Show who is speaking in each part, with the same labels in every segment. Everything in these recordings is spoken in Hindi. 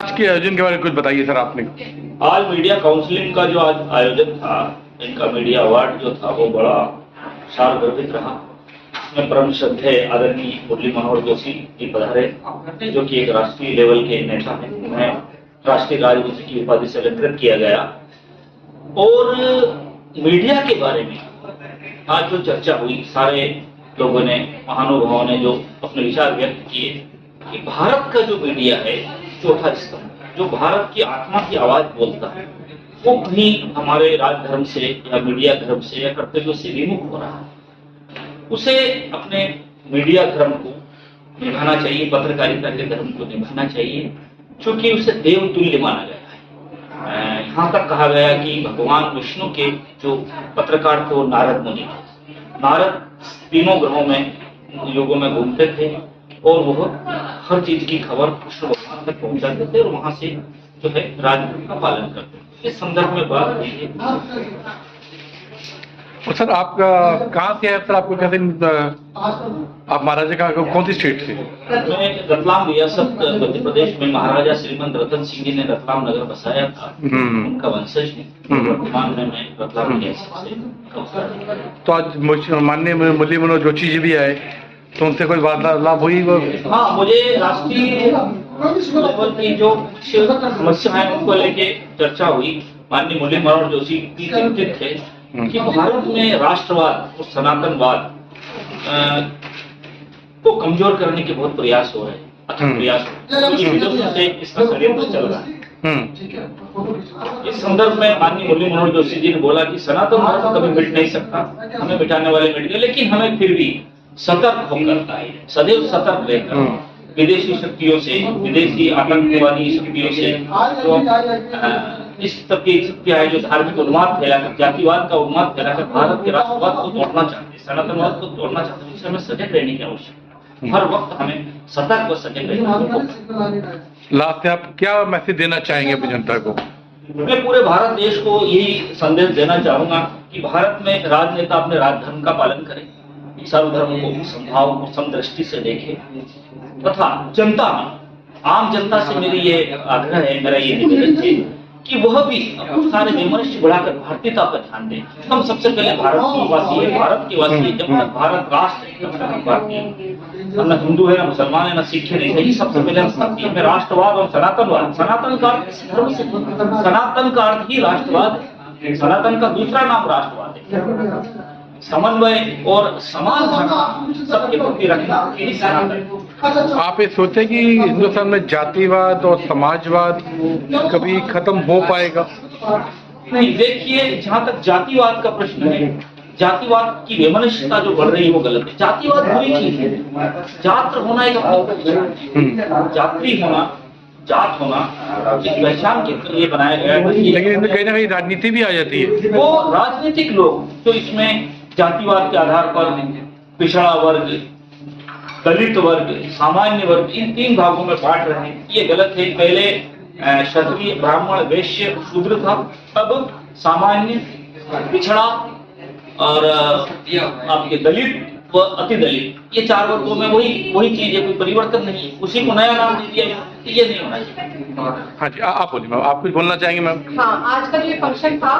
Speaker 1: आज के आयोजन के बारे में कुछ बताइए सर आपने।
Speaker 2: आज मीडिया काउंसलिंग का जो आज आयोजन था, इनका मीडिया अवार्ड जो था वो बड़ा सारगर्भित रहा। इसमें परम श्रद्धेय आदरणीय मुरली मनोहर जोशी जी पधारे, जो कि एक राष्ट्रीय लेवल के नेता हैं। उन्हें राष्ट्रीय राजनीति की उपाधि से अलंकृत किया गया। और मीडिया के बारे में आज जो चर्चा हुई, सारे लोगों ने, महानुभावों ने जो अपने विचार व्यक्त किए कि भारत का जो मीडिया है, चौथा स्तंभ, जो भारत की आत्मा की आवाज बोलता है, वो कहीं हमारे राजधर्म से या मीडिया धर्म से या कर्तव्यों से विमुख हो रहा है। उसे अपने मीडिया धर्म को निभाना चाहिए, पत्रकारिता के धर्म को निभाना चाहिए, क्योंकि उसे देवतुल्य माना गया है। यहाँ तक कहा गया कि भगवान विष्णु के जो पत्रकार थे वो नारद मुनि थे। नारद तीनों ग्रहों में युगों में घूमते थे और वह हर चीज की खबर विष्णु भगवान तक पहुंचाते थे और वहां से जो है राजधर्म का पालन करते थे। इस संदर्भ में बात हुई है।
Speaker 1: और सर आप कहाँ से है सर? आपको कैसे आप महाराजा का कौन सी स्टेट से?
Speaker 2: मैं रतलाम रियासत मध्य प्रदेश में महाराजा श्रीमंत रतन सिंह जी ने रतलाम नगर बसाया था, उनका वंशज हूँ। वर्तमान में मैं रतलाम रियासत से।
Speaker 1: तो आज माननीय मुरली मनोहर जोशी जी भी आए, तो उनसे कोई वार्तालाप हुई?
Speaker 2: हाँ, मुझे राष्ट्रीय लेवल की जो समस्या है उनको लेके चर्चा हुई। माननीय मुरली मनोहर जोशी की चिंतित थे कि भारत में राष्ट्रवाद और सनातनवाद को कमजोर करने के बहुत प्रयास हो रहे हैं, अथक प्रयास हो रहे हैं। विदेशों से इसका षड्यंत्र चल रहा है। इस संदर्भ में माननीय मुरली मनोहर जोशी जी ने बोला कि सनातन धर्म कभी मिट नहीं सकता, हमें मिटाने वाले मिट गए, लेकिन हमें फिर भी सतर्क होकर, सदैव सतर्क रहकर विदेशी शक्तियों से, विदेशी आतंकवादी शक्तियों से, जो इस तरह की शक्तियां है जो धार्मिक उन्माद फैलाकर, जातिवाद का उन्माद फैलाकर भारत के राष्ट्रवाद को तोड़ना चाहते हैं, सनातनवाद को तोड़ना चाहते हैं, इससे हमें सजग रहने की आवश्यकता है। हर वक्त हमें सतर्क और सजग रहना।
Speaker 1: लास्ट में आप क्या मैसेज देना चाहेंगे अपनी जनता को?
Speaker 2: मैं पूरे भारत देश को यही संदेश देना चाहूंगा कि भारत में राजनेता अपने राजधर्म का पालन करें, सर्वधर्म को समभाव को समदृष्टि से देखे, तथा जनता में, आम जनता से मेरी ये आग्रह है, मेरा ये निवेदन है कि वह भी सारे विमर्श बढ़ाकर भारतीयता पर ध्यान दें। हम सबसे पहले भारत के वासी है, भारत के वासी है। जब तक भारत राष्ट्र है तब तक हम भारतीय हैं। हम न हिंदू है, न मुसलमान है, न सिख है, नहीं। सबसे पहले हम भारतीय हैं। राष्ट्रवाद और सनातनवाद, सनातन का सनातन का अर्थ ही राष्ट्रवाद है। सनातन का दूसरा नाम राष्ट्रवाद है। समन्वय और समान भावना सबके प्रति रखना यही सनातन।
Speaker 1: आप ये सोचते कि हिंदुस्तान में जातिवाद और समाजवाद कभी खत्म हो पाएगा?
Speaker 2: नहीं, देखिए, जहाँ तक जातिवाद का प्रश्न है, जातिवाद की वैमनस्यता जो बढ़ रही है वो गलत है। जातिवाद बुरी चीज है। जात होना एक जाति होना, जात होना एक पहचान के लिए बनाया गया है।
Speaker 1: लेकिन इनमें कहीं ना कहीं राजनीति भी आ जाती है।
Speaker 2: वो राजनीतिक लोग जो इसमें जातिवाद के आधार पर पिछड़ा वर्ग, दलित वर्ग, सामान्य वर्ग, इन तीन भागों में बांट रहे हैं, ये गलत है। पहले क्षत्रिय, ब्राह्मण, वैश्य, शूद्र था, अब सामान्य, पिछड़ा और आपके दलित व अति दलित, ये चार वर्गों में वही चीज है, कोई परिवर्तन नहीं है। उसी को नया नाम दे दिया गया, ये नहीं होना चाहिए।
Speaker 1: हाँ जी, आप बोलिए मैम, आप कुछ बोलना चाहेंगे मैम?
Speaker 3: हाँ, आज का जो फंक्शन था,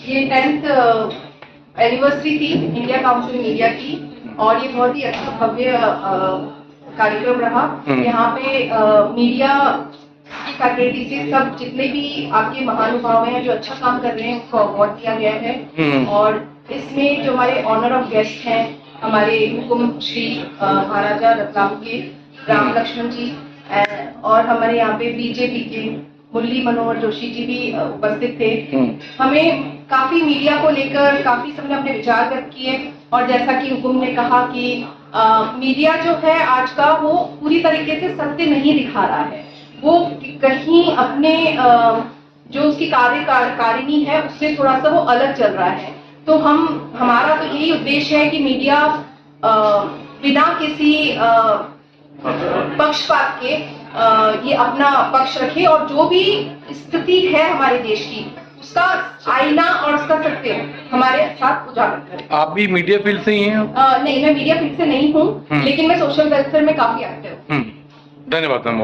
Speaker 3: ये 10th एनिवर्सरी थी इंडिया काउंसिल मीडिया की, और ये बहुत ही अच्छा भव्य कार्यक्रम रहा। यहाँ पे मीडिया की फैकल्टी से सब जितने भी आपके महानुभाव हैं जो अच्छा काम कर रहे हैं उनको अवार्ड दिया गया है। और इसमें जो हमारे ऑनर ऑफ गेस्ट हैं, हमारे हुकुम श्री महाराजा रतलाम के राम लक्ष्मण जी, और हमारे यहाँ पे बीजेपी के मुरली मनोहर जोशी जी भी उपस्थित थे। हमें काफी मीडिया को लेकर काफी सबने अपने विचार व्यक्त किए, और जैसा कि हुकुम ने कहा कि मीडिया जो है आज का वो पूरी तरीके से सत्य नहीं दिखा रहा है, वो कहीं अपने जो उसकी कार्यकारिणी है उससे थोड़ा सा वो अलग चल रहा है। तो हमारा तो यही उद्देश्य है कि मीडिया बिना किसी पक्षपात के ये अपना पक्ष रखे, और जो भी स्थिति है हमारे देश की उसका आईना और उसका सत्य हमारे साथ उजागर करें।
Speaker 1: आप भी मीडिया फील्ड से ही हैं?
Speaker 3: नहीं, मैं मीडिया फील्ड से नहीं हूँ, लेकिन मैं सोशल वेलफेयर में काफी एक्टिव हूँ।
Speaker 1: धन्यवाद मैम।